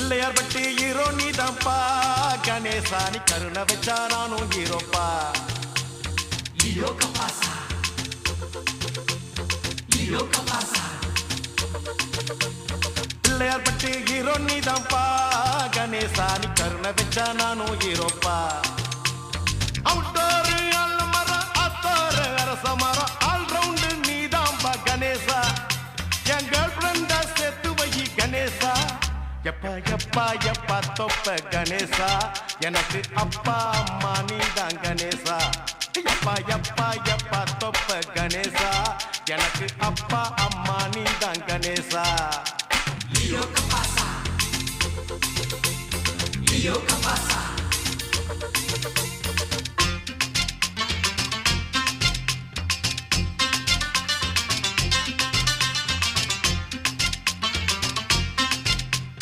பிள்ளையார் பட்டி ஹீரோ நீதான்ப்பா கணேசா நீ கருணை வச்சா நானும் ஹீரோப்பா Io capasa Io capasa Pillaiyar பட்டி ஹீரோ நீதான்ப்பா கணேசா நீ கருணை வச்சா நானும் ஹீரோப்பா அவுட்டோரு அல்மரம் அத்தோரு அரசமரம் ஆல் ரவுண்டு நீதான்பா கணேசா என் கேர்ள் ஃப்ரெண்டா சேர்த்து வை கணேசா எப்பா எப்பா எப்பா தொப்ப கணேசா எனக்கு அப்பா அம்மா நீதான் கணேசா எப்பா எப்பா எப்பா தொப்ப கணேசா எனக்கு அப்பா அம்மா நீதான் கணேசா Io capasa Io